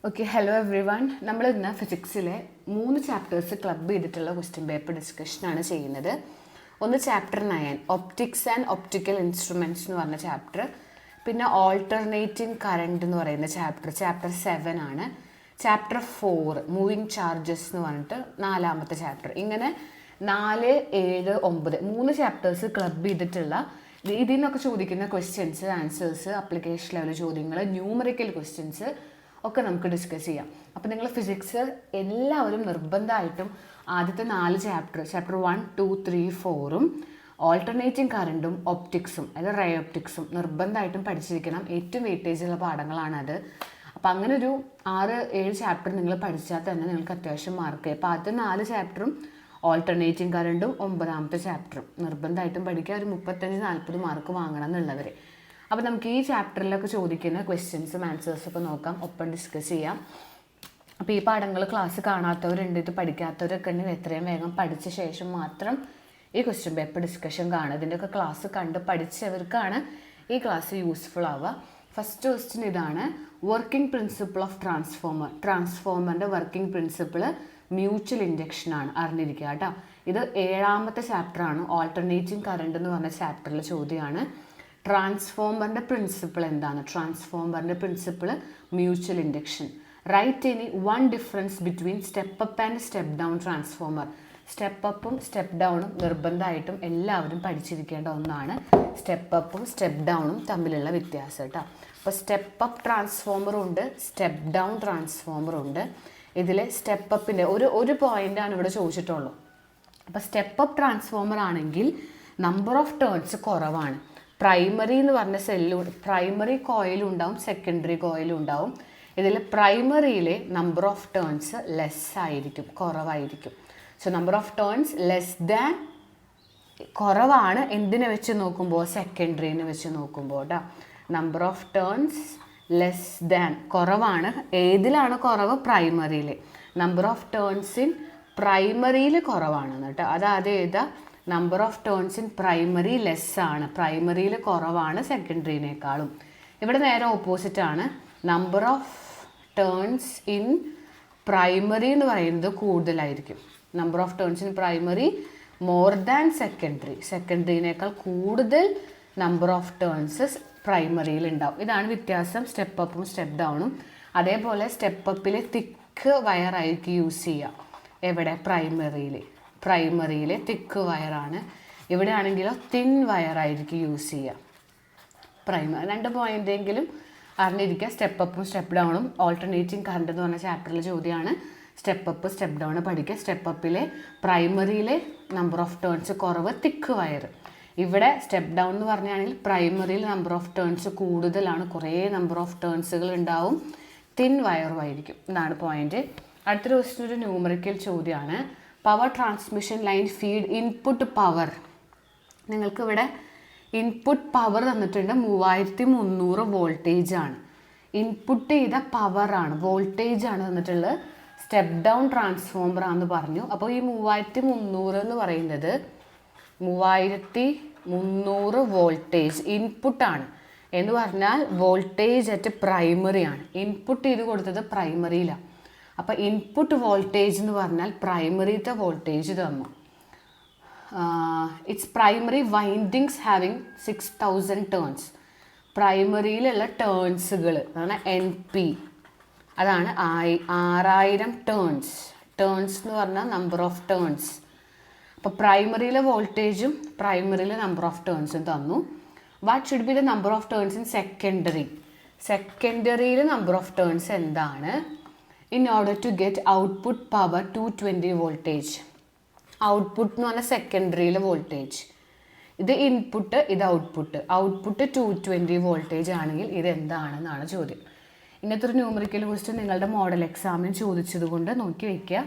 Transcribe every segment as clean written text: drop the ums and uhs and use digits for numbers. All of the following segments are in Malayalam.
Okay, hello every one. നമ്മൾ ഇന്ന് ഫിസിക്സിലെ 3 ചാപ്റ്റേഴ്സ് ക്ലബ് ചെയ്തിട്ടുള്ള ക്വസ്റ്റ്യൻ പേപ്പർ ഡിസ്കഷനാണ് ചെയ്യുന്നത്. ഒന്ന് chapter 9 optics and optical instruments എന്ന് പറഞ്ഞ ചാപ്റ്റർ, പിന്നെ ഓൾട്ടർനേറ്റിംഗ് കറണ്ട് എന്ന് പറയുന്ന ചാപ്റ്റർ 7 ആണ്. ചാപ്റ്റർ 4 മൂവിങ് ചാർജസ് എന്ന് പറഞ്ഞിട്ട് 4ാമത്തെ ചാപ്റ്റർ. ഇങ്ങനെ 4, 7, 9 3 ചാപ്റ്റേഴ്സ് ക്ലബ് ചെയ്തിട്ടുള്ള ഇതിൽ നിന്നൊക്കെ ചോദിക്കുന്ന ക്വസ്റ്റ്യൻസ്, ആൻസേഴ്സ്, അപ്ലിക്കേഷൻ ലെവൽ ചോദ്യങ്ങൾ, ന്യൂമറിക്കൽ ക്വസ്റ്റ്യൻസ് ഒക്കെ നമുക്ക് ഡിസ്കസ് ചെയ്യാം. അപ്പോൾ നിങ്ങൾ ഫിസിക്സ് എല്ലാവരും നിർബന്ധമായിട്ടും ആദ്യത്തെ 4 ചാപ്റ്റർ 1, 2, 3, 4ഉം ഓൾട്ടർനേറ്റിംഗ് കറണ്ടും ഒപ്റ്റിക്സും, അതായത് റേ ഒപ്റ്റിക്സും നിർബന്ധമായിട്ടും പഠിച്ചിരിക്കണം. ഏറ്റവും വെയിറ്റേജുള്ള പാഠങ്ങളാണത്. അപ്പോൾ അങ്ങനെ ഒരു 6-7 ചാപ്റ്റർ നിങ്ങൾ പഠിച്ചാൽ തന്നെ നിങ്ങൾക്ക് അത്യാവശ്യം മാർക്ക്. അപ്പോൾ ആദ്യത്തെ 4 ചാപ്റ്ററും ഓൾട്ടർനേറ്റിംഗ് കറണ്ടും 9ാമത്തെ ചാപ്റ്ററും നിർബന്ധമായിട്ടും പഠിക്കുക. ഒരു 35-40 മാർക്ക് വാങ്ങണം എന്നുള്ളവർ. അപ്പോൾ നമുക്ക് ഈ ചാപ്റ്ററിലൊക്കെ ചോദിക്കുന്ന ക്വസ്റ്റ്യൻസും ആൻസേഴ്സും ഒക്കെ നോക്കാം, ഒപ്പം ഡിസ്കസ് ചെയ്യാം. അപ്പോൾ ഈ പാഠങ്ങൾ ക്ലാസ് കാണാത്തവരുണ്ട്, ഇത് പഠിക്കാത്തവരൊക്കെ ഉണ്ടെങ്കിൽ എത്രയും വേഗം പഠിച്ച ശേഷം മാത്രം ഈ ക്വസ്റ്റ്യൻ പേപ്പർ ഡിസ്കഷൻ കാണുക. ഇതിൻ്റെയൊക്കെ ക്ലാസ് കണ്ട് പഠിച്ചവർക്കാണ് ഈ ക്ലാസ് യൂസ്ഫുൾ ആവുക. ഫസ്റ്റ് ക്വസ്റ്റ്യൻ ഇതാണ്: വർക്കിംഗ് പ്രിൻസിപ്പിൾ ഓഫ് ട്രാൻസ്ഫോമറിൻ്റെ വർക്കിംഗ് പ്രിൻസിപ്പിൾ മ്യൂച്വൽ ഇൻഡക്ഷൻ ആണ്, അറിഞ്ഞിരിക്കുക കേട്ടോ. ഇത് 7ാമത്തെ ചാപ്റ്ററാണ്. ഓൾട്ടർനേറ്റിംഗ് കറണ്ട് എന്ന് പറഞ്ഞ ചാപ്റ്ററിലെ ചോദ്യമാണ്. ട്രാൻസ്ഫോമറിൻ്റെ പ്രിൻസിപ്പിൾ എന്താണ്? ട്രാൻസ്ഫോമറിൻ്റെ principle mutual induction. Write any one difference between step up and step down transformer. Step അപ്പും സ്റ്റെപ്പ് ഡൗണും നിർബന്ധമായിട്ടും എല്ലാവരും പഠിച്ചിരിക്കേണ്ട ഒന്നാണ്. സ്റ്റെപ്പ് അപ്പും സ്റ്റെപ്പ് ഡൗണും തമ്മിലുള്ള വ്യത്യാസം കേട്ടോ. അപ്പോൾ സ്റ്റെപ്പ് അപ്പ് ട്രാൻസ്ഫോമറും ഉണ്ട്, സ്റ്റെപ്പ് ഡൗൺ ട്രാൻസ്ഫോമറും ഉണ്ട്. ഇതിൽ സ്റ്റെപ്പ് അപ്പിൻ്റെ ഒരു പോയിൻ്റാണ് ഇവിടെ ചോദിച്ചിട്ടുള്ളൂ. അപ്പോൾ സ്റ്റെപ്പ് അപ്പ് ട്രാൻസ്ഫോമർ ആണെങ്കിൽ നമ്പർ ഓഫ് ടേൺസ് കുറവാണ്. പ്രൈമറി എന്ന് പറഞ്ഞ പ്രൈമറി കോയിലും ഉണ്ടാവും, സെക്കൻഡറി കോയിലും ഉണ്ടാവും. ഇതിൽ പ്രൈമറിയിലെ നമ്പർ ഓഫ് ടേൺസ് ലെസ് ആയിരിക്കും, കുറവായിരിക്കും. So number of turns less than കുറവാണ്. എന്തിനെ വെച്ച് നോക്കുമ്പോൾ? സെക്കൻഡറിനെ വെച്ച് നോക്കുമ്പോൾ കേട്ടോ. Number of turns less than കുറവാണ്. ഏതിലാണ് കുറവ്? പ്രൈമറിയിൽ. നമ്പർ ഓഫ് ടേൺസ് ഇൻ പ്രൈമറിയിൽ കുറവാണ് കേട്ടോ. അതായത് ഏതാ? Number of turns in primary less ആണ്, പ്രൈമറിയിൽ കുറവാണ് സെക്കൻഡറിനേക്കാളും. ഇവിടെ നേരെ ഓപ്പോസിറ്റ് ആണ്. Number of turns in primary എന്ന് പറയുന്നത് കൂടുതലായിരിക്കും. Number of turns in primary more than secondary. സെക്കൻഡറിനേക്കാൾ കൂടുതൽ നമ്പർ ഓഫ് ടേൺസ് പ്രൈമറിയിൽ ഉണ്ടാവും. ഇതാണ് വ്യത്യാസം സ്റ്റെപ്പ് അപ്പും സ്റ്റെപ്പ് ഡൗണും. അതേപോലെ സ്റ്റെപ്പ് അപ്പിൽ തിക്ക് വയറായിരിക്കും യൂസ് ചെയ്യുക. എവിടെ? പ്രൈമറിയിൽ തിക്ക് വയറാണ്. ഇവിടെ ആണെങ്കിലോ തിൻ വയറായിരിക്കും യൂസ് ചെയ്യുക. പ്രൈമറി 2 പോയിൻ്റെങ്കിലും അറിഞ്ഞിരിക്കുക. സ്റ്റെപ്പ് അപ്പും സ്റ്റെപ്പ് ഡൗണും ഓൾട്ടർനേറ്റിംഗ് കറണ്ട് എന്ന് പറഞ്ഞ ചാപ്റ്ററിലെ ചോദ്യമാണ്. സ്റ്റെപ്പ് അപ്പ് സ്റ്റെപ്പ് ഡൗൺ പഠിക്കുക. സ്റ്റെപ്പ് അപ്പിലെ പ്രൈമറിയിലെ നമ്പർ ഓഫ് ടേൺസ് കുറവ്, തിക്ക് വയർ. ഇവിടെ സ്റ്റെപ്പ് ഡൗൺ എന്ന് പറഞ്ഞാണെങ്കിൽ പ്രൈമറിയിൽ നമ്പർ ഓഫ് ടേൺസ് കൂടുതലാണ്, കുറേ നമ്പർ ഓഫ് ടേൺസുകൾ ഉണ്ടാവും, തിൻ വയറുമായിരിക്കും. ഇതാണ് പോയിന്റ്. അടുത്തൊരു ക്വസ്റ്റ്യൻ ഒരു ന്യൂമറിക്കൽ ചോദ്യമാണ്. Power transmission line feed input power. നിങ്ങൾക്കിവിടെ ഇൻപുട്ട് പവർ തന്നിട്ടുണ്ട് 3300 വോൾട്ടേജ് ആണ്. ഇൻപുട്ട് ചെയ്ത പവറാണ്, വോൾട്ടേജ് ആണ് തന്നിട്ടുള്ളത്. സ്റ്റെപ്പ് ഡൗൺ ട്രാൻസ്ഫോമർ ആണെന്ന് പറഞ്ഞു. അപ്പോൾ ഈ 3300 എന്ന് പറയുന്നത് 3300 വോൾട്ടേജ് ഇൻപുട്ടാണ് എന്ന് പറഞ്ഞാൽ വോൾട്ടേജ് അറ്റ് പ്രൈമറി ആണ്. ഇൻപുട്ട് ചെയ്ത് കൊടുത്തത് പ്രൈമറിയിലാണ്. അപ്പോൾ ഇൻപുട്ട് വോൾട്ടേജ് എന്ന് പറഞ്ഞാൽ പ്രൈമറിത്തെ വോൾട്ടേജ് തന്നു. It's primary windings having 6000 turns. പ്രൈമറിയിലുള്ള ടേൺസുകൾ അതാണ് NP, അതാണ് 6000 ടേൺസ്. ടേൺസ് എന്ന് പറഞ്ഞാൽ നമ്പർ ഓഫ് ടേൺസ്. അപ്പോൾ പ്രൈമറിയിലെ വോൾട്ടേജും പ്രൈമറിയിലെ നമ്പർ ഓഫ് ടേൺസും തന്നു. What should be the number of turns in secondary? സെക്കൻഡറിയിലെ നമ്പർ ഓഫ് ടേൺസ് എന്താണ്? In order to get output power 220 voltage. Output എന്ന് പറഞ്ഞാൽ സെക്കൻഡറിയിലെ വോൾട്ടേജ്. ഇത് ഇൻപുട്ട്, ഇത് ഔട്ട്പുട്ട്. ഔട്ട്പുട്ട് 220 വോൾട്ടേജ് ആണെങ്കിൽ ഇത് എന്താണെന്നാണ് ചോദ്യം. ഇങ്ങനത്തെ ഒരു ന്യൂമറിക്കൽ ക്വസ്റ്റ്യൻ നിങ്ങളുടെ മോഡൽ എക്സാമിന് ചോദിച്ചത് കൊണ്ട് നോക്കി വയ്ക്കുക.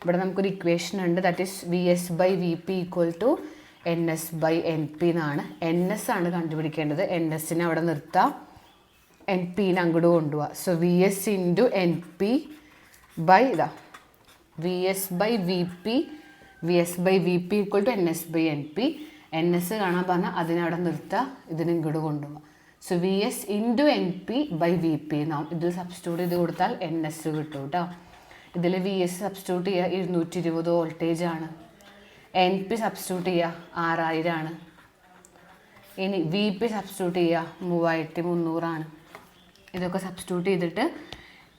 ഇവിടെ നമുക്കൊരു ഇക്വേഷൻ ഉണ്ട്, ദാറ്റ് ഈസ് VS/VP = NS/NP എന്നാണ്. NS ആണ് കണ്ടുപിടിക്കേണ്ടത്. NSനെ അവിടെ നിർത്താം, NPനെ അങ്ങോട്ട് കൊണ്ടുപോവാം. So VS × NP by VS/VP = NS/NP. NS കാണാൻ പറഞ്ഞാൽ അതിനവിടെ നിർത്തുക, ഇതിന് ഇങ്ങോട്ട് കൊണ്ടുപോകാം. So V S into N P by V P എന്നാവും. ഇതിൽ സബ്സ്റ്റിറ്റ്യൂട്ട് ചെയ്ത് കൊടുത്താൽ എൻ എസ് കിട്ടും കേട്ടോ. ഇതിൽ വി എസ് സബ്സ്റ്റിറ്റ്യൂട്ട് ചെയ്യുക 220 വോൾട്ടേജ് ആണ്. എൻ പി സബ്സ്റ്റിറ്റ്യൂട്ട് ചെയ്യുക 6000 ആണ്. ഇനി വി പി സബ്സ്റ്റിറ്റ്യൂട്ട് ചെയ്യുക 3300 ആണ്. ഇതൊക്കെ സബ്സ്റ്റിറ്റ്യൂട്ട് ചെയ്തിട്ട്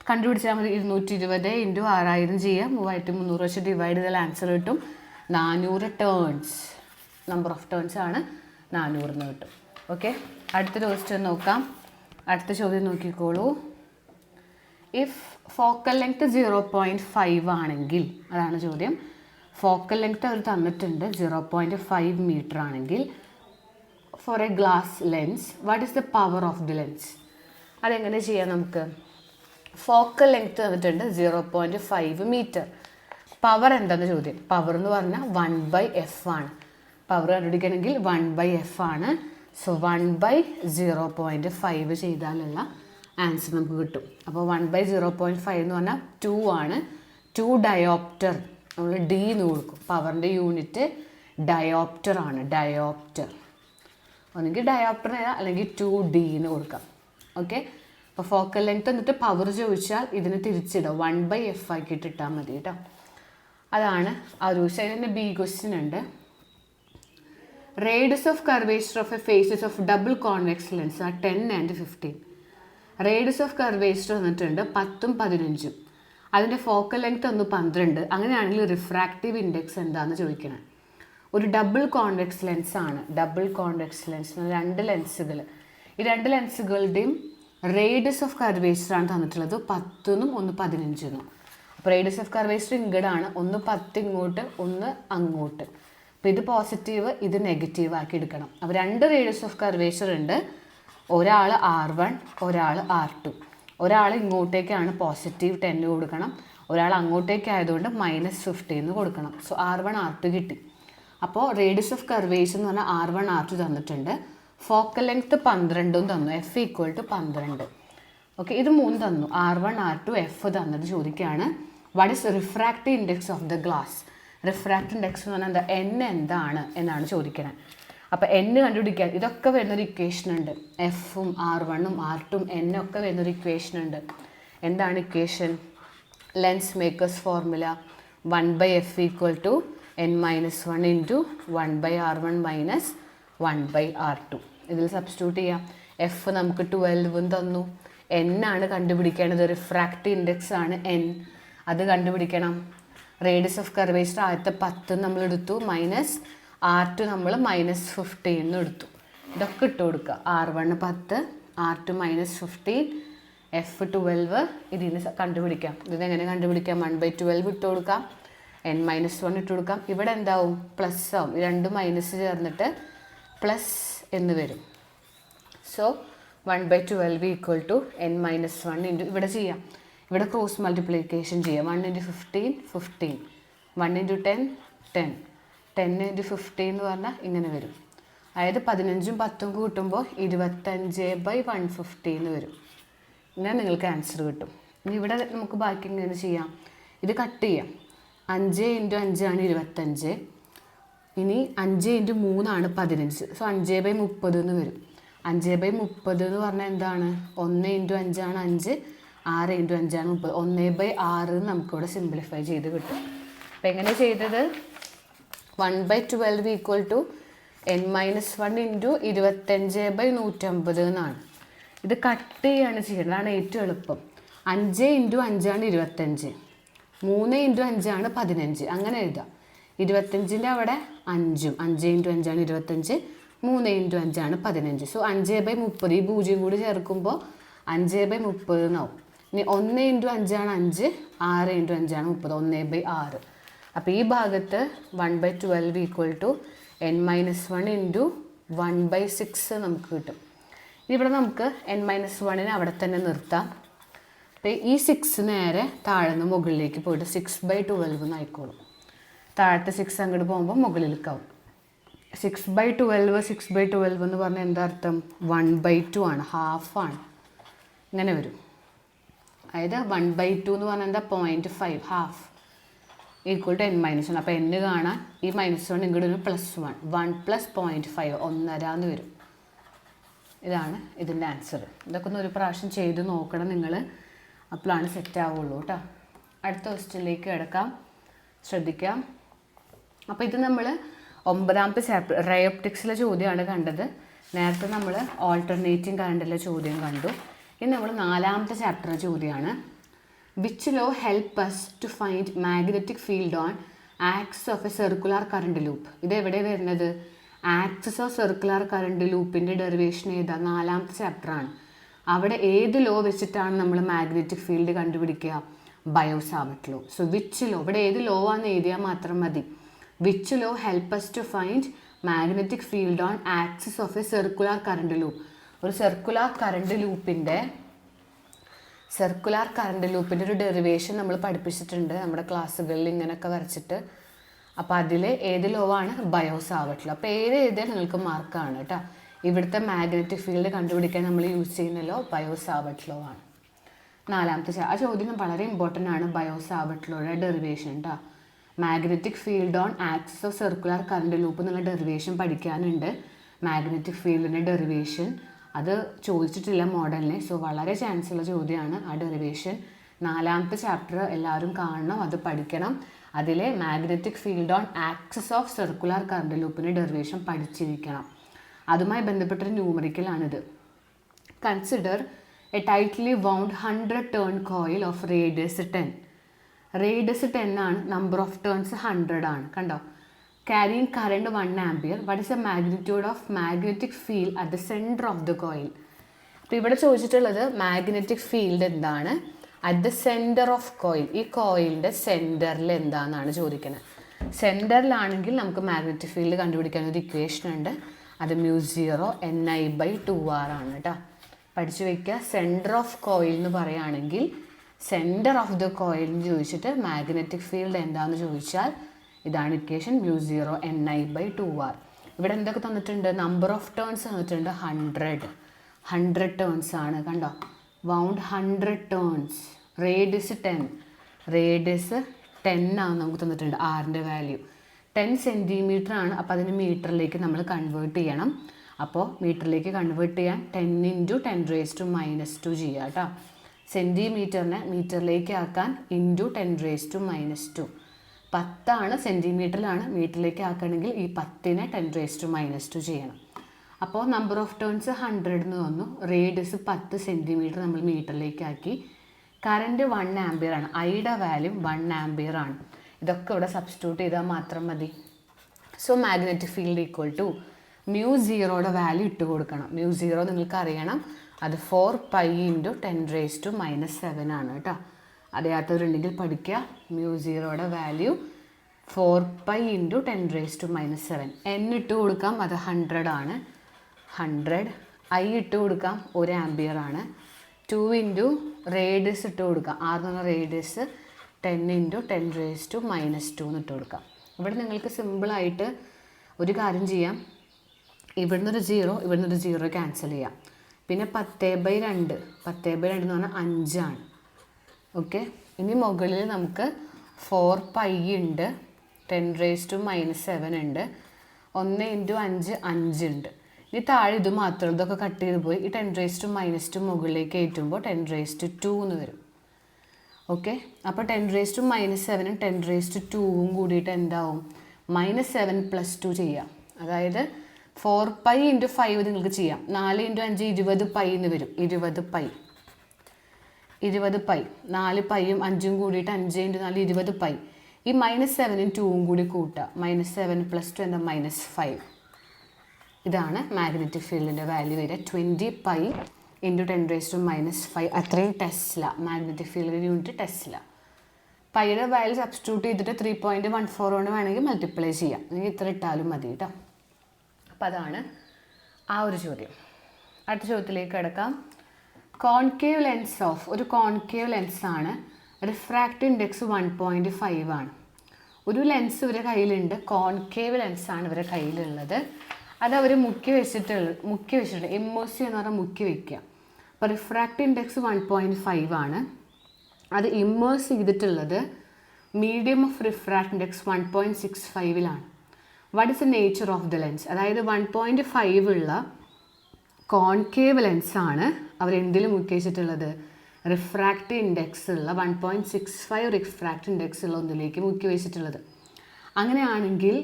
കണ്ടുപിടിച്ചാൽ മതി. 220 ഇൻറ്റു 6000 ചെയ്യുക, 3300 വെച്ച് ഡിവൈഡ് ചെയ്താൽ ആൻസർ കിട്ടും 400 ടേൺസ്. നമ്പർ ഓഫ് ടേൺസ് ആണ് 400 എന്ന് കിട്ടും. ഓക്കെ, അടുത്തൊരു ക്വസ്റ്റ്യൻ നോക്കാം. അടുത്ത ചോദ്യം നോക്കിക്കോളൂ. ഇഫ് ഫോക്കൽ ലെങ്ത് 0.5 ആണെങ്കിൽ, അതാണ് ചോദ്യം. ഫോക്കൽ ലെങ്ത് അവർ തന്നിട്ടുണ്ട് 0.5 മീറ്റർ ആണെങ്കിൽ for a glass lens what is the power of the lens? അതെങ്ങനെ ചെയ്യാം നമുക്ക്? ഫോക്കൽ ലെങ്ത് തന്നിട്ടുണ്ട് 0.5 മീറ്റർ. പവർ എന്താണെന്ന് ചോദ്യം. പവർ എന്ന് പറഞ്ഞാൽ 1/f ആണ്. പവർ കണ്ടുപിടിക്കണമെങ്കിൽ 1/f ആണ്. സോ 1/0.5 ചെയ്താലുള്ള ആൻസർ നമുക്ക് കിട്ടും. അപ്പോൾ 1/0.5 എന്ന് പറഞ്ഞാൽ 2 ആണ്. 2 ഡയോപ്റ്റർ നമ്മൾ ഡി എന്ന് കൊടുക്കും. പവറിൻ്റെ യൂണിറ്റ് ഡയോപ്റ്റർ ആണ്. ഡയോപ്റ്റർ ഒന്നെങ്കിൽ ഡയോപ്റ്റർ അല്ലെങ്കിൽ 2D എന്ന് കൊടുക്കാം. ഓക്കെ, അപ്പോൾ ഫോക്കൽ ലെങ്ത് എന്നിട്ട് പവർ ചോദിച്ചാൽ ഇതിന് തിരിച്ചിടുക 1/f ആക്കിയിട്ട് ഇട്ടാൽ മതി കേട്ടോ. അതാണ് ആ ഒരു അതിൻ്റെ ബി ക്വസ്റ്റ്യൻ ഉണ്ട്. Radius of curvature of a faces of double convex lens ആ 10 and 15. റേഡിയസ് ഓഫ് കർവേച്ചർ വന്നിട്ടുണ്ട് 10ഉം 15ഉം. അതിൻ്റെ ഫോക്കൽ ലെങ്ത് ഒന്ന് 12. അങ്ങനെയാണെങ്കിൽ റിഫ്രാക്റ്റീവ് ഇൻഡെക്സ് എന്താണെന്ന് ചോദിക്കണം. ഒരു ഡബിൾ കോൺവെക്സ് ലെൻസ് ആണ്. ഡബിൾ കോൺവെക്സ് ലെൻസ് 2 ലെൻസുകൾ. ഈ 2 ലെൻസുകളുടെയും റേഡിയസ് ഓഫ് കർവേച്ചർ ആണ് തന്നിട്ടുള്ളത് 10നും ഒന്ന് 15നും. അപ്പോൾ റേഡിയസ് ഓഫ് കർവേച്ചർ ഇങ്ങോട്ടാണ്. ഒന്ന് 10 ഇങ്ങോട്ട്, ഒന്ന് അങ്ങോട്ട്. അപ്പോൾ ഇത് പോസിറ്റീവ്, ഇത് നെഗറ്റീവ് ആക്കി എടുക്കണം. അപ്പോൾ 2 റേഡിയസ് ഓഫ് കർവേച്ചർ ഉണ്ട്. ഒരാൾ R1, ഒരാൾ R2. ഒരാൾ ഇങ്ങോട്ടേക്കാണ് +10 കൊടുക്കണം, ഒരാൾ അങ്ങോട്ടേക്കായതുകൊണ്ട് -15 കൊടുക്കണം. സോ R1 R2 കിട്ടി. അപ്പോൾ റേഡിയസ് ഓഫ് കർവേച്ചർ എന്ന് പറഞ്ഞാൽ R1 R2 തന്നിട്ടുണ്ട്. ഫോക്കൽ ലെങ്ത് 12 തന്നു. F = 12. ഓക്കെ, ഇത് 3 തന്നു. R1 R2 F തന്നത് ചോദിക്കുകയാണ്. What is refractive index of the glass? Refractive index എന്ന് പറഞ്ഞാൽ N എന്താണ് എന്നാണ് ചോദിക്കുന്നത്. അപ്പോൾ N കണ്ടുപിടിക്കാൻ ഇതൊക്കെ വരുന്നൊരു ഇക്വേഷൻ ഉണ്ട്. Fഉം R1ഉം R2ഉം N ഒക്കെ വരുന്നൊരു ഇക്വേഷൻ ഉണ്ട്. എന്താണ് equation? Lens makers formula 1/f = n-1 into 1/r1 minus 1/r2. ഇതിൽ സബ്സ്റ്റിറ്റ്യൂട്ട് ചെയ്യാം. F നമുക്ക് 12 തന്നു. N ആണ് കണ്ടുപിടിക്കേണ്ടത്. റിഫ്രാക്റ്റീവ് ഇൻഡെക്സ് ആണ് N. അത് കണ്ടുപിടിക്കണം. റേഡിയസ് ഓഫ് കർവേച്ചർ ആദ്യത്തെ 10 നമ്മൾ എടുത്തു, -R2 നമ്മൾ -15 എടുത്തു. ഇതൊക്കെ ഇട്ട് കൊടുക്കുക. R1 10, R2 -15, F 12. ഇതിന് കണ്ടുപിടിക്കാം. ഇതെങ്ങനെ കണ്ടുപിടിക്കാം? 1/12 ഇട്ട് കൊടുക്കാം, n-1 ഇട്ട് കൊടുക്കാം. ഇവിടെ എന്താവും? പ്ലസ് ആവും. 2 മൈനസ് ചേർന്നിട്ട് പ്ലസ് എന്ന് വരും. സോ 1/12 = n-1 ഇൻറ്റു ഇവിടെ ചെയ്യാം. ഇവിടെ ക്രോസ് മൾട്ടിപ്ലിക്കേഷൻ ചെയ്യാം. 1 × 15 15, 1 × 10 10, 10 × 15 എന്ന് പറഞ്ഞാൽ ഇങ്ങനെ വരും. അതായത് 15ഉം 10ഉം കൂട്ടുമ്പോൾ 25/150 എന്ന് വരും. ഇങ്ങനെ നിങ്ങൾക്ക് ആൻസർ കിട്ടും. ഇനി ഇവിടെ നമുക്ക് ബാക്കി ഇങ്ങനെ ചെയ്യാം. ഇത് കട്ട് ചെയ്യാം. 5 × 5 ആണ് 25. ഇനി 5 × 3 ആണ് 15. സോ 5/30 എന്ന് വരും. 5/30 എന്ന് പറഞ്ഞാൽ എന്താണ്? 1 × 5 ആണ് 5, 6 × 5 ആണ് 30. 1/6 നമുക്കിവിടെ സിംപ്ലിഫൈ ചെയ്ത് കിട്ടും. അപ്പോൾ എങ്ങനെ ചെയ്തത്? 1/12 = n-1 ഇൻറ്റു 25/150 എന്നാണ്. ഇത് കട്ട് ചെയ്യാണ് ചെയ്യുന്നത്. അതാണ് ഏറ്റവും എളുപ്പം. 5 × 5 ആണ് 25, 3 × 5 ആണ് 15. അങ്ങനെ എഴുതാം. 25ൻ്റെ അവിടെ 5ഉം, 5 × 5 ആണ് 25, 3 × 5 ആണ് 15. സോ 5/30. ഈ 0 കൂടി ചേർക്കുമ്പോൾ 5/30 എന്നാവും. ഇനി 1 × 5 ആണ് 5, 6 × 5 ആണ് 30, 1/6. അപ്പോൾ ഈ ഭാഗത്ത് 1/12 = n-1 ഇൻറ്റു 1/6 നമുക്ക് കിട്ടും. ഇവിടെ നമുക്ക് n-1 അവിടെ തന്നെ നിർത്താം. അപ്പോൾ ഈ 6 നേരെ താഴെ നിന്ന് മുകളിലേക്ക് പോയിട്ട് 6/12 എന്നായിക്കോളും. താഴത്തെ 6 അങ്ങോട്ട് പോകുമ്പോൾ മുകളിലേക്കാവും. 6/12 6/12 എന്ന് പറഞ്ഞാൽ എന്താ അർത്ഥം? 1/2 ആണ്, ഹാഫാണ്. ഇങ്ങനെ വരും. അതായത് 1/2 എന്ന് പറഞ്ഞാൽ എന്താ? 0.5, ഹാഫ് = n-1. അപ്പോൾ n കാണാൻ ഈ -1 ഇങ്ങോട്ട് +1, 1 + 0.5 1.5 എന്ന് വരും. ഇതാണ് ഇതിൻ്റെ ആൻസർ. ഇതൊക്കെ ഒന്ന് ഒരു പ്രാവശ്യം ചെയ്ത് നോക്കണം നിങ്ങൾ, അപ്പോഴാണ് സെറ്റ് ആവുള്ളൂ കേട്ടോ. അടുത്ത ക്വസ്റ്റ്യനിലേക്ക് കിടക്കാം, ശ്രദ്ധിക്കാം. അപ്പോൾ ഇത് നമ്മൾ 9ാമത്തെ ചാപ്റ്റർ റേ ഒപ്റ്റിക്സിലെ ചോദ്യമാണ് കണ്ടത്. നേരത്തെ നമ്മൾ ഓൾട്ടർനേറ്റിംഗ് കറണ്ടിലെ ചോദ്യം കണ്ടു. ഇനി നമ്മൾ 4ാമത്തെ ചാപ്റ്ററിലെ ചോദ്യമാണ്. Which law help us to find magnetic field on axis of a circular current loop? ഇത് എവിടെ വരുന്നത്? ആക്സിസ് ഓഫ് സർക്കുലർ കറണ്ട് ലൂപ്പിൻ്റെ ഡെറിവേഷൻ ഏതാ? 4ാമത്തെ ചാപ്റ്ററാണ്. അവിടെ ഏത് ലോ വെച്ചിട്ടാണ് നമ്മൾ മാഗ്നറ്റിക് ഫീൽഡ് കണ്ടുപിടിക്കുക? Biot Savart law. So which law, ഇവിടെ ഏത് ലോ ആണെന്ന് എഴുതിയാൽ മാത്രം മതി. Which law help us to find magnetic field on axis of a circular current loop? ഒരു സർക്കുലർ കറണ്ട് ലൂപ്പിൻ്റെ ഒരു ഡെറിവേഷൻ നമ്മൾ പഠിപ്പിച്ചിട്ടുണ്ട് നമ്മുടെ ക്ലാസ്സുകളിൽ ഇങ്ങനെയൊക്കെ വരച്ചിട്ട്. അപ്പോൾ അതിൽ ഏത് ലോ ആണ്? Biot Savart law. അപ്പോൾ ഏത് എഴുതിയാൽ നിങ്ങൾക്ക് മാർക്കാണ് കേട്ടോ. ഇവിടുത്തെ മാഗ്നറ്റിക് ഫീൽഡ് കണ്ടുപിടിക്കാൻ നമ്മൾ യൂസ് ചെയ്യുന്ന ലോ ബയോ-സാവർട്ട് ലോ ആണ്. 4ാമത്തെ ആ ചോദ്യം വളരെ ഇമ്പോർട്ടൻ്റ് ആണ്. ബയോ-സാവർട്ട് ലോയുടെ ഡെറിവേഷൻ കേട്ടോ. Magnetic field on axis of circular current loop എന്നുള്ള ഡെറിവേഷൻ പഠിക്കാനുണ്ട്. മാഗ്നറ്റിക് ഫീൽഡിൻ്റെ ഡെറിവേഷൻ അത് ചോദിച്ചിട്ടില്ല മോഡലിനെ. സോ വളരെ ചാൻസ് ഉള്ള ചോദ്യമാണ് ആ ഡെറിവേഷൻ. 4ാമത്തെ ചാപ്റ്റർ എല്ലാവരും കാണണം, അത് പഠിക്കണം. അതിലെ magnetic field on axis of circular current ലൂപ്പിൻ്റെ ഡെറിവേഷൻ പഠിച്ചിരിക്കണം. അതുമായി ബന്ധപ്പെട്ടൊരു ന്യൂമറിക്കലാണിത്. Consider a tightly wound 100 turn coil of radius 10. Radius 10 ആണ്, നമ്പർ ഓഫ് ടേൺസ് 100 ആണ്. കണ്ടോ? Carrying current 1 ampere. What is the magnitude of magnetic field at the centre of the coil? അപ്പോൾ ഇവിടെ ചോദിച്ചിട്ടുള്ളത് മാഗ്നറ്റിക് ഫീൽഡ് എന്താണ് at the centre of coil. ഈ കോയിലിൻ്റെ സെൻറ്ററിൽ എന്താണെന്നാണ് ചോദിക്കുന്നത്. സെൻറ്ററിലാണെങ്കിൽ നമുക്ക് മാഗ്നറ്റിക് ഫീൽഡ് കണ്ടുപിടിക്കാൻ ഒരു ഇക്വേഷൻ ഉണ്ട്. അത് μ0 Ni/2r ആണ് കേട്ടോ. പഠിച്ചു വയ്ക്കുക. സെൻറ്റർ ഓഫ് കോയിൽ എന്ന് പറയുകയാണെങ്കിൽ സെൻറ്റർ ഓഫ് ദ കോയിൽ എന്ന് ചോദിച്ചിട്ട് മാഗ്നറ്റിക് ഫീൽഡ് എന്താണെന്ന് ചോദിച്ചാൽ ഇതാണ് ഇക്വേഷൻ, μ0 Ni/2r. ഇവിടെ എന്തൊക്കെ തന്നിട്ടുണ്ട്? നമ്പർ ഓഫ് ടേൺസ് തന്നിട്ടുണ്ട് 100 ടേൺസ് ആണ്. കണ്ടോ? Wound 100 turns. റേഡിയസ് 10 ആണ് നമുക്ക് തന്നിട്ടുണ്ട്. ആറിൻ്റെ വാല്യൂ 10 സെൻറ്റിമീറ്റർ ആണ്. അപ്പോൾ അതിന് മീറ്ററിലേക്ക് നമ്മൾ കൺവേർട്ട് ചെയ്യണം. അപ്പോൾ മീറ്ററിലേക്ക് കൺവേർട്ട് ചെയ്യാൻ 10 × 10⁻² ചെയ്യുക കേട്ടോ. സെൻറ്റിമീറ്ററിനെ മീറ്ററിലേക്ക് ആക്കാൻ × 10⁻². 10 സെൻറ്റിമീറ്ററിലാണ്, മീറ്ററിലേക്ക് ആക്കണമെങ്കിൽ ഈ 10നെ 10⁻² ചെയ്യണം. അപ്പോൾ നമ്പർ ഓഫ് ടേൺസ് 100 എന്ന് വന്നു. റേഡിയസ് 10 സെൻറ്റിമീറ്റർ നമ്മൾ മീറ്ററിലേക്ക് ആക്കി. കറൻറ്റ് 1 ആംപിയർ ആണ്. ഐയുടെ വാല്യൂ 1 ആംപിയർ ആണ്. ഇതൊക്കെ ഇവിടെ സബ്സ്റ്റിറ്റ്യൂട്ട് ചെയ്താൽ മാത്രം മതി. So magnetic field equal to μ0യുടെ വാല്യൂ ഇട്ട് കൊടുക്കണം. μ0 നിങ്ങൾക്ക് അറിയണം, അത് 4π × 10⁻⁻7 ആണ് കേട്ടോ. അറിയാത്തവരുണ്ടെങ്കിൽ പഠിക്കുക. μ0യുടെ വാല്യൂ 4π × 10⁻⁻7. n ഇട്ട് കൊടുക്കാം, അത് 100 ആണ്. 100 ഐ ഇട്ട് കൊടുക്കാം, 1 ആംപിയർ ആണ്. 2 × റേഡിയസ് ഇട്ട് കൊടുക്കാം. ആർ എന്ന് പറഞ്ഞ റേഡിയസ് 10 × 10⁻² എന്ന് ഇട്ട് കൊടുക്കാം. ഇവിടെ നിങ്ങൾക്ക് സിമ്പിളായിട്ട് ഒരു കാര്യം ചെയ്യാം. ഇവിടുന്നൊരു 0, ഇവിടുന്നൊരു 0 ക്യാൻസൽ ചെയ്യാം. പിന്നെ 10/2 എന്ന് പറഞ്ഞാൽ 5 ആണ്. ഓക്കെ. ഇനി മുകളിൽ നമുക്ക് 4π ഉണ്ട്, 10⁻⁻7 ഉണ്ട്, 1 × 5 5 ഉണ്ട്. ഇനി താഴെ ഇത് മാത്രം, ഇതൊക്കെ കട്ട് ചെയ്ത് പോയി. ഈ 10⁻² മുകളിലേക്ക് കയറ്റുമ്പോൾ 10⁻² എന്ന് വരും. ഓക്കെ. അപ്പോൾ 10⁻⁻7ഉം 10⁻²ഉം കൂടിയിട്ട് എന്താവും? -7 + 2 ചെയ്യാം. അതായത് 4π × 5 നിങ്ങൾക്ക് ചെയ്യാം. 4 × 5 20π എന്ന് വരും. 20π 4πയും 5ഉം കൂടിയിട്ട് 5 × 4 20π. ഈ -7ഉം 2ഉം കൂടി കൂട്ടുക. -7 + 2 എന്താ? -5. ഇതാണ് മാഗ്നറ്റിക് ഫീൽഡിൻ്റെ വാല്യൂ വരിക. 20π × 10⁻⁻5. അത്രയും ടെസ്ല. മാഗ്നറ്റിക് ഫീൽഡിൻ്റെ യൂണിറ്റ് ടെസ്ല. പൈയുടെ വാല്യൂ സബ്സ്റ്റിറ്റ്യൂട്ട് ചെയ്തിട്ട് 3.14 കൊണ്ട് വേണമെങ്കിൽ മൾട്ടിപ്ലൈ ചെയ്യാം. നിങ്ങൾക്ക് ഇത്ര ഇട്ടാലും മതി കേട്ടോ. അപ്പോൾ അതാണ് ആ ഒരു ചോദ്യം. അടുത്ത ചോദ്യത്തിലേക്ക് കിടക്കാം. കോൺകേവ് ലെൻസ് ഓഫ് ഒരു കോൺകേവ് ലെൻസാണ്. റിഫ്രാക്റ്റീവ് ഇൻഡെക്സ് 1.5 ആണ്. ഒരു ലെൻസ് ഇവരുടെ കയ്യിലുണ്ട്. കോൺകേവ് ലെൻസാണ് ഇവരുടെ കയ്യിലുള്ളത്. അത് അവർ മുക്കി വെച്ചിട്ടുണ്ട്. ഇമ്മേഴ്സീവ് എന്ന് പറഞ്ഞാൽ മുക്കി വയ്ക്കുക. അപ്പോൾ റിഫ്രാക്റ്റീവ് ഇൻഡെക്സ് 1.5 ആണ്. അത് ഇമ്മേഴ്സ് ചെയ്തിട്ടുള്ളത് medium of refractive index 1.65 what is the nature of the lens? അതായത് 1.5 ഉള്ള കോൺകേവ് ലെൻസാണ് അവർ എന്തിൽ മുക്കി വെച്ചിട്ടുള്ളത്, റിഫ്രാക്റ്റീവ് ഇൻഡെക്സ് ഉള്ള 1.65 റിഫ്രാക്റ്റീവ് ഇൻഡെക്സ് ഉള്ള ഒന്നിലേക്ക് മുക്കി വെച്ചിട്ടുള്ളത്. അങ്ങനെയാണെങ്കിൽ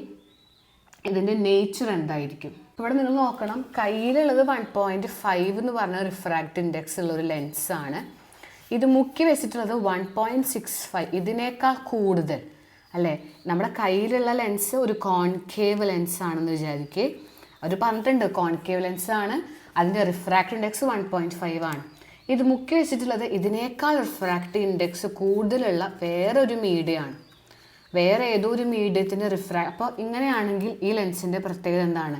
ഇതിൻ്റെ നേച്ചർ എന്തായിരിക്കും? ഇവിടെ നിങ്ങൾ നോക്കണം, കയ്യിലുള്ളത് 1.5 എന്ന് പറഞ്ഞ റിഫ്രാക്റ്റീവ് ഇൻഡെക്സ് ഉള്ള ഒരു ലെൻസാണ്. ഇത് മുക്കി വെച്ചിട്ടുള്ളത് 1.65, ഇതിനേക്കാൾ കൂടുതൽ അല്ലേ. നമ്മുടെ കയ്യിലുള്ള ലെൻസ് ഒരു കോൺകേവ് ലെൻസ് ആണെന്ന് വിചാരിക്കുക. അവർ പറഞ്ഞിട്ടുണ്ട് കോൺകേവ് ലെൻസാണ്, അതിൻ്റെ റിഫ്രാക്റ്റീവ് ഇൻഡെക്സ് 1.5 ആണ്. ഇത് മുക്കി വെച്ചിട്ടുള്ളത് ഇതിനേക്കാൾ റിഫ്രാക്റ്റീവ് ഇൻഡെക്സ് കൂടുതലുള്ള വേറൊരു മീഡിയമാണ്, വേറെ ഏതോ ഒരു മീഡിയത്തിൻ്റെ അപ്പോൾ ഇങ്ങനെയാണെങ്കിൽ ഈ ലെൻസിൻ്റെ പ്രത്യേകത എന്താണ്?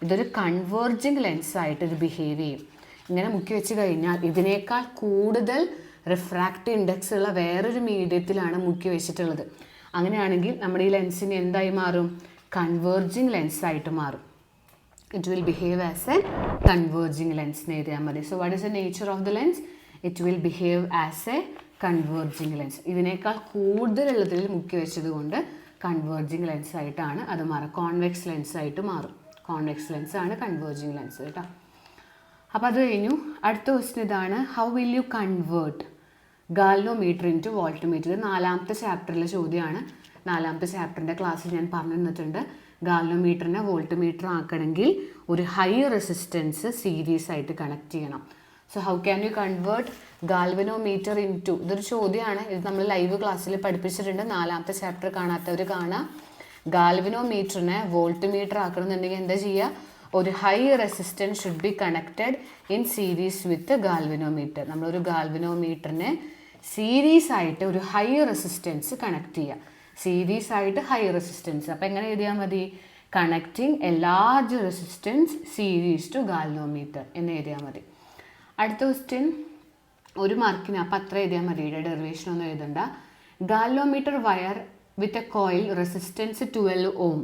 ഇതൊരു കൺവേർജിങ് ലെൻസായിട്ട് ഇത് ബിഹേവ് ചെയ്യും. ഇങ്ങനെ മുക്കി വെച്ച് കഴിഞ്ഞാൽ ഇതിനേക്കാൾ കൂടുതൽ റിഫ്രാക്റ്റീവ് ഇൻഡെക്സ് ഉള്ള വേറൊരു മീഡിയത്തിലാണ് മുക്കി വെച്ചിട്ടുള്ളത്. അങ്ങനെയാണെങ്കിൽ നമ്മുടെ ഈ ലെൻസിന് എന്തായി മാറും? കൺവേർജിങ് ലെൻസായിട്ട് മാറും. It will behave as A converging lens എന്ന് എഴുതിയാൽ മതി. So what is the nature of the lens? It will behave as A converging lens. ഇതിനേക്കാൾ കൂടുതലുള്ളതിൽ മുക്കി വെച്ചത് കൊണ്ട് കൺവേർജിങ് ലെൻസ് ആയിട്ടാണ് അത് മാറുക. കോൺവെക്സ് ലെൻസ് ആയിട്ട് മാറും. കോൺവെക്സ് ലെൻസ് ആണ് കൺവേർജിങ് ലെൻസ് കേട്ടോ. അപ്പോൾ അത് കഴിഞ്ഞു. അടുത്ത ക്വസ്റ്റ്യൻ ഇതാണ്, how will you convert galvanometer into voltmeter? ഇത് 4ാമത്തെ ചാപ്റ്ററിലെ ചോദ്യമാണ്. 4ാമത്തെ ചാപ്റ്ററിൻ്റെ ക്ലാസ്സിൽ ഞാൻ പറഞ്ഞു തന്നിട്ടുണ്ട്. ഗാൽവനോമീറ്ററിനെ വോൾട്ട്മീറ്റർ ആക്കണമെങ്കിൽ ഒരു ഹൈ റെസിസ്റ്റൻസ് സീരീസ് ആയിട്ട് കണക്ട് ചെയ്യണം. So how can you convert galvanometer into, ഇതൊരു ചോദ്യമാണ്, ഇത് നമ്മൾ ലൈവ് ക്ലാസ്സിൽ പഠിപ്പിച്ചിട്ടുണ്ട്. 4ാമത്തെ ചാപ്റ്റർ കാണാത്തവർ കാണാം. ഗാൽവനോമീറ്ററിനെ വോൾട്ട്മീറ്റർ ആക്കണമെന്നുണ്ടെങ്കിൽ എന്താ ചെയ്യുക? ഒരു high resistance should be connected in series with galvanometer. നമ്മളൊരു ഗാൽവനോമീറ്ററിനെ സീരീസ് ആയിട്ട് ഒരു ഹൈ റെസിസ്റ്റൻസ് കണക്ട് ചെയ്യുക. സീരീസ് ആയിട്ട് ഹൈ റെസിസ്റ്റൻസ്. അപ്പോൾ എങ്ങനെ എഴുതിയാൽ മതി? Connecting a large resistance series to galvanometer എന്ന് എഴുതിയാൽ മതി. അടുത്ത ക്വസ്റ്റ്യൻ ഒരു മാർക്കിന്, അപ്പം അത്ര എഴുതിയാൽ മതി, ഡെറിവേഷൻ ഒന്നും എഴുതണ്ട. Galvanometer wire with a coil resistance 12 ohm.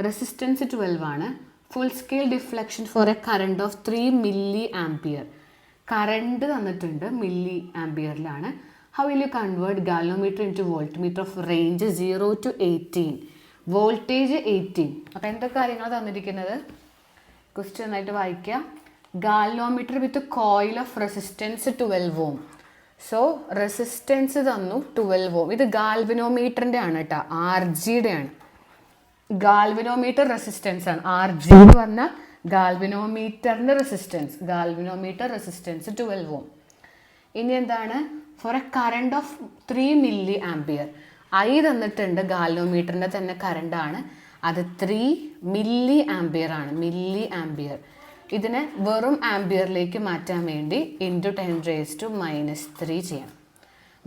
Resistance 12 ആണ്. Full scale deflection for a current of 3 mA. Current തന്നിട്ടുണ്ട് മില്ലി ആംപിയറിലാണ്. How will you convert galvanometer into voltmeter of range 0 to 18, voltage 18. അപ്പോൾ എന്തൊക്കെ കാര്യങ്ങൾ തന്നിരിക്കുന്നത്? ക്വസ്റ്റ്യൻ നന്നായിട്ട് വായിക്കുക. Galvanometer with coil of resistance 12 ohm. So resistance തന്നു 12 ohm. ഇത് ഗാൽവനോമീറ്ററിൻ്റെ ആണ് കേട്ടോ, RGയുടെ ആണ്. ഗാൽവനോമീറ്റർ റെസിസ്റ്റൻസ് ആണ്. RG എന്ന് പറഞ്ഞാൽ ഗാൽവനോമീറ്ററിൻ്റെ റെസിസ്റ്റൻസ്. Galvanometer resistance 12 ohm. ഇനി എന്താണ്? For a current of 3 mA. I തന്നിട്ടുണ്ട്, ഗാൽവനോമീറ്ററിൻ്റെ തന്നെ കറണ്ടാണ്, അത് 3 mA ആണ്. Milli ampere. ഇതിനെ വെറും ആംപിയറിലേക്ക് മാറ്റാൻ വേണ്ടി ഇൻറ്റു 10⁻³ ചെയ്യണം.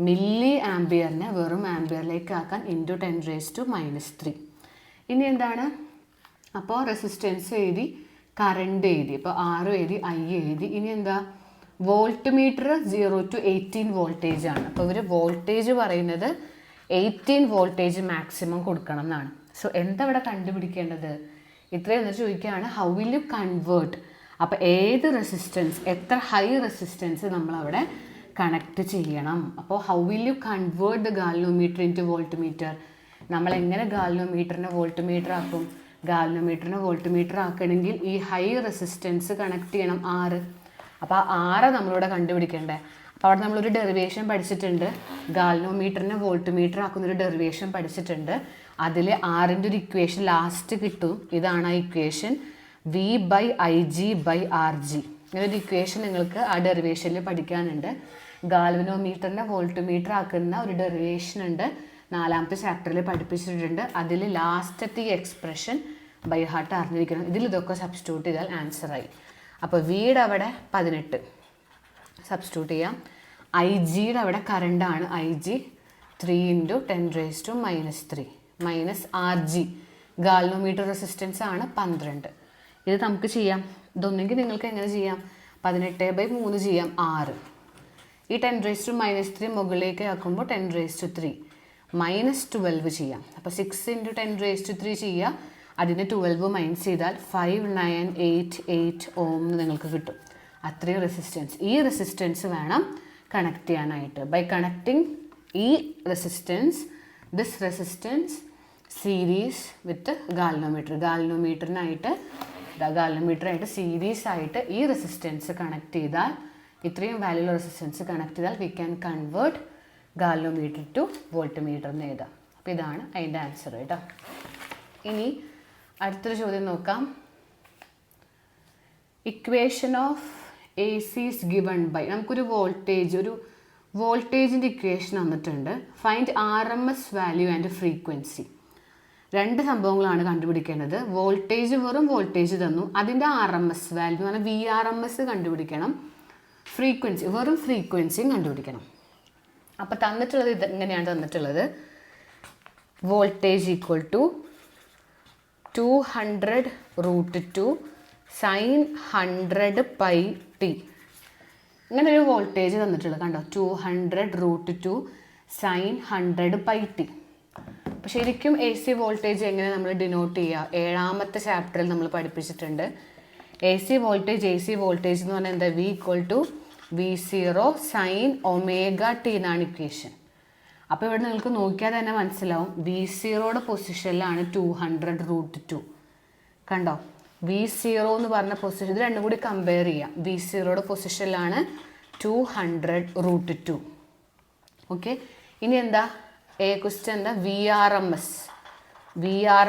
മില്ലി ആംപിയറിനെ വെറും ആംപിയറിലേക്ക് ആക്കാൻ ഇൻറ്റു 10⁻³ ഇനി എന്താണ്? അപ്പോൾ റെസിസ്റ്റൻസ് എഴുതി, കറണ്ട് എഴുതി, ഇപ്പോൾ R എഴുതി, I എഴുതി. ഇനി എന്താ? വോൾട്ട്മീറ്റർ 0 to 18 വോൾട്ടേജ് ആണ്. അപ്പോൾ ഇവർ വോൾട്ടേജ് പറയുന്നത് 18 വോൾട്ടേജ് മാക്സിമം കൊടുക്കണം എന്നാണ്. സോ എന്താ ഇവിടെ കണ്ടുപിടിക്കേണ്ടത്? ഇത്രയും എന്നിട്ട് ചോദിക്കുകയാണ് ഹൗ വിൽ യു കൺവേർട്ട്. അപ്പോൾ ഏത് റെസിസ്റ്റൻസ്, എത്ര ഹൈ റെസിസ്റ്റൻസ് നമ്മളവിടെ കണക്ട് ചെയ്യണം. അപ്പോൾ how will you convert the galvanometer into voltmeter? നമ്മളെങ്ങനെ ഗാൽവനോമീറ്ററിനെ വോൾട്ട്മീറ്റർ ആക്കും? ഗാൽവനോമീറ്ററിനെ വോൾട്ട്മീറ്റർ ആക്കണമെങ്കിൽ ഈ ഹൈ റെസിസ്റ്റൻസ് കണക്ട് ചെയ്യണം, R. അപ്പോൾ ആ R നമ്മളിവിടെ കണ്ടുപിടിക്കേണ്ടത്. അപ്പോൾ അവിടെ നമ്മളൊരു ഡെറിവേഷൻ പഠിച്ചിട്ടുണ്ട്. ഗാൽവനോമീറ്ററിനെ വോൾട്ട്മീറ്റർ ആക്കുന്നൊരു ഡെറിവേഷൻ പഠിച്ചിട്ടുണ്ട്. അതിൽ Rൻ്റെ ഒരു ഇക്വേഷൻ ലാസ്റ്റ് കിട്ടും. ഇതാണ് ആ ഇക്വേഷൻ, V/IG/RG. ഇങ്ങനൊരു ഇക്വേഷൻ നിങ്ങൾക്ക് ആ ഡെറിവേഷനിൽ പഠിക്കാനുണ്ട്. ഗാൽവനോമീറ്ററിനെ വോൾട്ട്മീറ്റർ ആക്കുന്ന ഒരു ഡെറിവേഷൻ ഉണ്ട്, 4ാമത്തെ ചാപ്റ്ററിൽ പഠിപ്പിച്ചിട്ടുണ്ട്. അതിൽ ലാസ്റ്റത്തെ ഈ എക്സ്പ്രഷൻ ബൈ ഹാർട്ട് അറിഞ്ഞിരിക്കണം. ഇതിൽ ഇതൊക്കെ സബ്സ്റ്റിറ്റ്യൂട്ട് ചെയ്താൽ ആൻസറായി. അപ്പോൾ Vയുടെ അവിടെ 18 സബ്സ്റ്റിറ്റ്യൂട്ട് ചെയ്യാം. IG-യുടെ അവിടെ കറണ്ടാണ്, IG 3 × 10⁻³ minus RG galvanometer resistance ആണ് 12. ഇത് നമുക്ക് ചെയ്യാം. ഇതൊന്നെങ്കിൽ നിങ്ങൾക്ക് എങ്ങനെ ചെയ്യാം? 18/3 ചെയ്യാം, 6. ഈ 10⁻³ മുകളിലേക്ക് ആക്കുമ്പോൾ 10⁻³ -12 ചെയ്യാം. അപ്പോൾ 6 × 10⁻³ ചെയ്യുക, അതിന് 12 മൈനസ് ചെയ്താൽ 5988 ohm നിങ്ങൾക്ക് കിട്ടും. അത്രയും റെസിസ്റ്റൻസ്. ഈ റെസിസ്റ്റൻസ് വേണം കണക്ട് ചെയ്യാനായിട്ട്. ബൈ കണക്റ്റിംഗ് ഈ resistance, this resistance series with galvanometer. ഗാൽവനോമീറ്ററിനായിട്ട് ഗാലനോമീറ്ററായിട്ട് സീരീസ് ആയിട്ട് ഈ റെസിസ്റ്റൻസ് കണക്ട് ചെയ്താൽ, ഇത്രയും വാല്യൂള്ള റെസിസ്റ്റൻസ് കണക്ട് ചെയ്താൽ we can convert galvanometer to voltmeter എന്ന് എഴുതാം. അപ്പോൾ ഇതാണ് അതിൻ്റെ ആൻസർ കേട്ടോ. ഇനി അടുത്തൊരു ചോദ്യം നോക്കാം. Equation of A C is given by, നമുക്കൊരു വോൾട്ടേജിൻ്റെ ഇക്വേഷൻ തന്നിട്ടുണ്ട്. Find R M S value and frequency. രണ്ട് സംഭവങ്ങളാണ് കണ്ടുപിടിക്കേണ്ടത്. വെറും വോൾട്ടേജ് തന്നു, അതിൻ്റെ ആർ എം എസ് വാല്യൂ എന്ന് പറഞ്ഞാൽ വി ആർ എം എസ് കണ്ടുപിടിക്കണം, വെറും ഫ്രീക്വൻസിയും കണ്ടുപിടിക്കണം. അപ്പോൾ തന്നിട്ടുള്ളത് ഇങ്ങനെയാണ് തന്നിട്ടുള്ളത്. Voltage equal to 200√2 sin 100πt. ഇങ്ങനെ ഒരു വോൾട്ടേജ് തന്നിട്ടുള്ളത് കണ്ടോ, 200√2 sin 100πt. അപ്പോൾ ശരിക്കും എ സി വോൾട്ടേജ് എങ്ങനെ നമ്മൾ ഡിനോട്ട് ചെയ്യുക, 7ാമത്തെ ചാപ്റ്ററിൽ നമ്മൾ പഠിപ്പിച്ചിട്ടുണ്ട്. എ സി വോൾട്ടേജ് എന്ന് പറഞ്ഞാൽ എന്താ, V = V0 sin ωt എന്നാണ് ഇക്വേഷൻ. അപ്പോൾ ഇവിടെ നിങ്ങൾക്ക് നോക്കിയാൽ തന്നെ മനസ്സിലാവും V0യുടെ പൊസിഷനിലാണ് 200√2. കണ്ടോ, V0 എന്ന് പറഞ്ഞ പൊസിഷൻ, ഇത് രണ്ടും കൂടി കമ്പയർ ചെയ്യാം. V0യുടെ പൊസിഷനിലാണ് 200√2. ഓക്കെ, ഇനി എന്താ ക്വസ്റ്റ്യൻ എന്താ, വി ആർ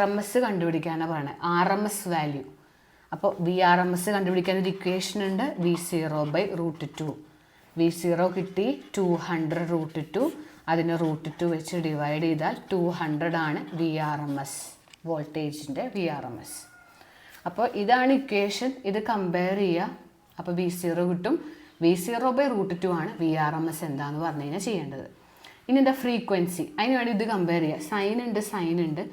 എം എസ് കണ്ടുപിടിക്കാനാണ് പറയുന്നത്, ആർ എം എസ് വാല്യൂ. അപ്പോൾ വി ആർ എം എസ് കണ്ടുപിടിക്കാൻ ഒരു ഇക്വേഷൻ ഉണ്ട്, V0/√2. V0 കിട്ടി 200√2, അതിനെ √2 വെച്ച് ഡിവൈഡ് ചെയ്താൽ 200 ആണ് വി ആർ എം എസ്, വോൾട്ടേജിൻ്റെ വി ആർ എം എസ്. അപ്പോൾ ഇതാണ് ഇക്വേഷൻ, ഇത് കമ്പയർ ചെയ്യുക. അപ്പോൾ V0 കിട്ടും, V0/√2 ആണ് വി ആർ എം എസ് എന്താണെന്ന് പറഞ്ഞു കഴിഞ്ഞാൽ ചെയ്യേണ്ടത്. ഇനി എന്താ ഫ്രീക്വൻസി, അതിന് വേണ്ടി ഇത് കമ്പയർ ചെയ്യുക. സൈൻ ഉണ്ട്,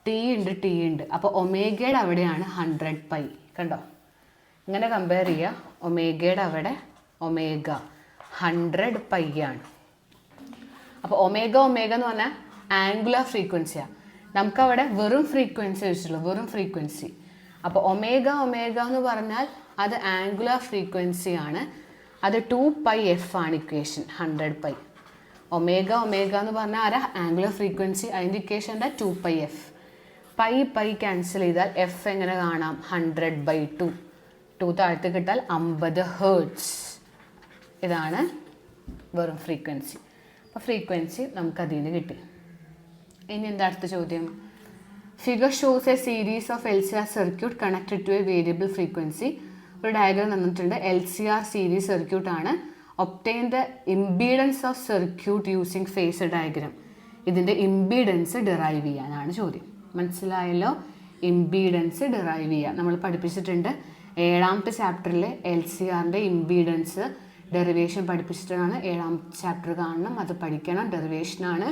ടി ഉണ്ട്. അപ്പോൾ ഒമേഗയുടെ അവിടെയാണ് 100π. കണ്ടോ, ഇങ്ങനെ കമ്പയർ ചെയ്യുക. ഒമേഗയുടെ അവിടെ ഒമേഗ 100π ആണ്. അപ്പോൾ ഒമേഗ എന്ന് പറഞ്ഞാൽ ആംഗുലർ ഫ്രീക്വൻസിയാണ്. നമുക്കവിടെ വെറും ഫ്രീക്വൻസി വെച്ചിട്ടുള്ളൂ, വെറും ഫ്രീക്വൻസി. അപ്പോൾ ഒമേഗ എന്ന് പറഞ്ഞാൽ അത് ആംഗുലർ ഫ്രീക്വൻസിയാണ്. അത് 2πf ആണ് ഇക്വേഷൻ, 100π. ഒമേഗ എന്ന് പറഞ്ഞാൽ ആരാ, ആംഗുലർ ഫ്രീക്വൻസി. അതിൻ്റെ ഇക്വേഷൻ എന്താ, 2πf. പൈ ക്യാൻസൽ ചെയ്താൽ എഫ് എങ്ങനെ കാണാം, 100/2. 2 താഴത്ത് കിട്ടാൽ 50 ഹേർട്സ്. ഇതാണ് വെറും ഫ്രീക്വൻസി. അപ്പോൾ ഫ്രീക്വൻസി നമുക്കതിൽ നിന്ന് കിട്ടി. ഇനി എന്താ അടുത്ത ചോദ്യം, figure shows a series of LCR circuit connected to a variable frequency. ഒരു ഡയഗ്രാം തന്നിട്ടുണ്ട്, LCR സീരീസ് സർക്യൂട്ട് ആണ്. Obtain the impedance of circuit using phasor diagram. ഇതിൻ്റെ ഇംപീഡൻസ് ഡിറൈവ് ചെയ്യാനാണ് ചോദ്യം. മനസ്സിലായല്ലോ, ഇംപീഡൻസ് ഡിറൈവ് ചെയ്യുക നമ്മൾ പഠിപ്പിച്ചിട്ടുണ്ട്. 7ാമത്തെ ചാപ്റ്ററിൽ LCRൻ്റെ ഇംപീഡൻസ് ഡെറിവേഷൻ പഠിപ്പിച്ചിട്ടാണ്. 7ാമത്തെ ചാപ്റ്റർ കാണണം, അത് പഠിക്കണം, ഡെറിവേഷനാണ്.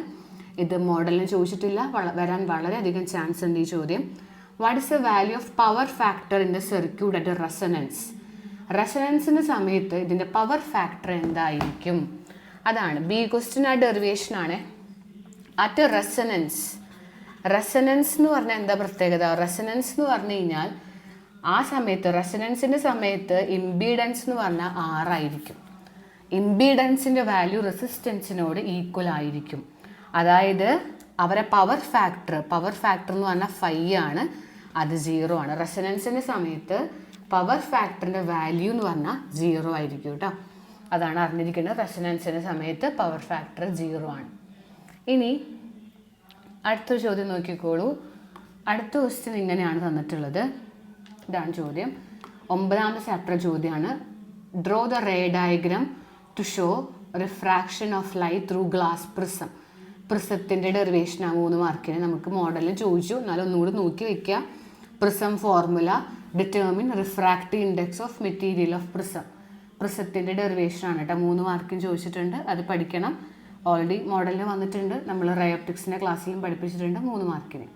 ഇത് മോഡലിന് ചോദിച്ചിട്ടില്ല, വരാൻ വളരെയധികം ചാൻസ് ഉണ്ട് ഈ ചോദ്യം. What is the value of power factor in the circuit at resonance. റെസൊനൻസിൻ്റെ സമയത്ത് ഇതിൻ്റെ പവർ ഫാക്ടർ എന്തായിരിക്കും, അതാണ് ബി ക്വസ്റ്റ്യൻ. ആ ഡെറിവേഷനാണ്. അറ്റ് റെസൊനൻസ് എന്ന് പറഞ്ഞാൽ എന്താ പ്രത്യേകത, റെസൊനൻസ് എന്ന് പറഞ്ഞു കഴിഞ്ഞാൽ ആ സമയത്ത് റെസൊനൻസിൻ്റെ സമയത്ത് ഇംപീഡൻസ് എന്ന് പറഞ്ഞാൽ 6 ആയിരിക്കും. ഇംപീഡൻസിൻ്റെ വാല്യൂ റെസിസ്റ്റൻസിനോട് ഈക്വൽ ആയിരിക്കും. അതായത് അവരെ പവർ ഫാക്ടർ എന്ന് പറഞ്ഞാൽ 5 ആണ്, അത് 0 ആണ്. റെസൊനൻസിൻ്റെ സമയത്ത് പവർ ഫാക്ടറിൻ്റെ വാല്യൂ എന്ന് പറഞ്ഞാൽ 0 ആയിരിക്കും കേട്ടോ. അതാണ് അറിഞ്ഞിരിക്കുന്നത്. റെസൊനൻസിൻ്റെ സമയത്ത് പവർ ഫാക്ടർ 0 ആണ്. ഇനി അടുത്തൊരു ചോദ്യം നോക്കിക്കോളൂ. അടുത്ത ക്വസ്റ്റ്യൻ ഇങ്ങനെയാണ് തന്നിട്ടുള്ളത്. ഇതാണ് ചോദ്യം, 9ാമത്തെ ചാപ്റ്റർ ചോദ്യമാണ്. Draw the ray diagram to show refraction of light through glass prism. പ്രിസത്തിൻ്റെ ഡെറിവേഷനാണ് 3 മാർക്കിന്. നമുക്ക് മോഡലിൽ ചോദിച്ചു, എന്നാലും ഒന്നുകൂടി നോക്കി വയ്ക്കുക. Prism formula, determine refractive index of material of prism. പ്രിസത്തിൻ്റെ ഡെറിവേഷനാണ് കേട്ടോ, 3 മാർക്കിന് ചോദിച്ചിട്ടുണ്ട്, അത് പഠിക്കണം. ഓൾറെഡി മോഡലിന് വന്നിട്ടുണ്ട്, നമ്മൾ റേ ഒപ്റ്റിക്സിൻ്റെ ക്ലാസ്സിലും പഠിപ്പിച്ചിട്ടുണ്ട്, 3 മാർക്കിന്.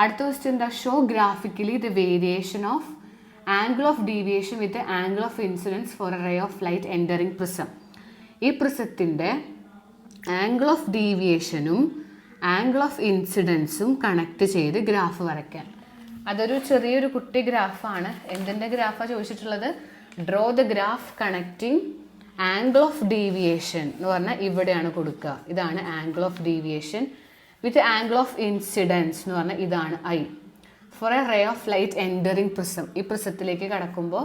അടുത്ത ക്വസ്റ്റ്യൻ എന്താ, show graphically the variation of angle of deviation with angle of incidence for a ray of light entering prism. ഈ പ്രിസത്തിൻ്റെ ആംഗിൾ ഓഫ് ഡീവിയേഷനും ആംഗിൾ ഓഫ് ഇൻസിഡൻസും കണക്ട് ചെയ്ത് ഗ്രാഫ് വരയ്ക്കാൻ. അതൊരു ചെറിയൊരു കുട്ടി ഗ്രാഫാണ്. എന്തിൻ്റെ ഗ്രാഫാണ് ചോദിച്ചിട്ടുള്ളത്, draw the graph connecting angle of deviation എന്ന് പറഞ്ഞാൽ ഇവിടെയാണ് കൊടുക്കുക. ഇതാണ് angle of deviation with angle of incidence എന്ന് പറഞ്ഞാൽ ഇതാണ് I. For a ray of light entering prism, ഈ പ്രിസത്തിലേക്ക് കടക്കുമ്പോൾ